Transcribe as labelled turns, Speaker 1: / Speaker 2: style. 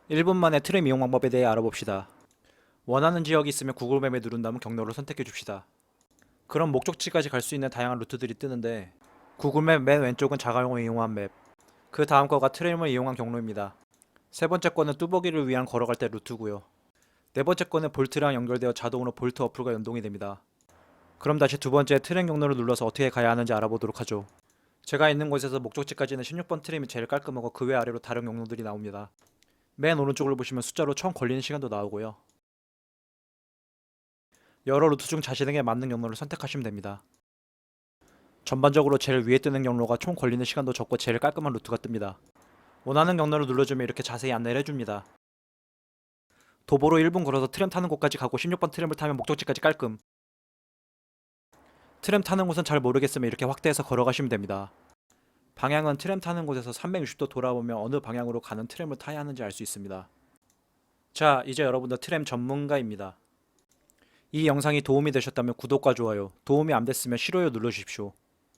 Speaker 1: 1분 만에 트램 이용 방법에 대해 알아봅시다. 원하는 지역이 있으면 구글 맵에 누른 다음 경로를 선택해 줍시다. 그럼 목적지까지 갈 수 있는 다양한 루트들이 뜨는데 구글 맵 맨 왼쪽은 자가용을 이용한 맵, 그 다음 거가 트램을 이용한 경로입니다. 세 번째 거는 뚜벅이를 위한 걸어갈 때 루트고요. 네 번째 거는 볼트랑 연결되어 자동으로 볼트 어플과 연동이 됩니다. 그럼 다시 두 번째 트램 경로를 눌러서 어떻게 가야 하는지 알아보도록 하죠. 제가 있는 곳에서 목적지까지는 16번 트램이 제일 깔끔하고 그 외 아래로 다른 경로들이 나옵니다. 맨 오른쪽을 보시면 숫자로 총 걸리는 시간도 나오고요. 여러 루트 중 자신에게 맞는 경로를 선택하시면 됩니다. 전반적으로 제일 위에 뜨는 경로가 총 걸리는 시간도 적고 제일 깔끔한 루트가 뜹니다. 원하는 경로를 눌러주면 이렇게 자세히 안내를 해줍니다. 도보로 1분 걸어서 트램 타는 곳까지 가고 16번 트램을 타면 목적지까지 깔끔. 트램 타는 곳은 잘 모르겠으면 이렇게 확대해서 걸어가시면 됩니다. 방향은 트램 타는 곳에서 360도 돌아보면 어느 방향으로 가는 트램을 타야 하는지 알 수 있습니다. 자, 이제 여러분도 트램 전문가입니다. 이 영상이 도움이 되셨다면 구독과 좋아요, 도움이 안 됐으면 싫어요 눌러주십시오.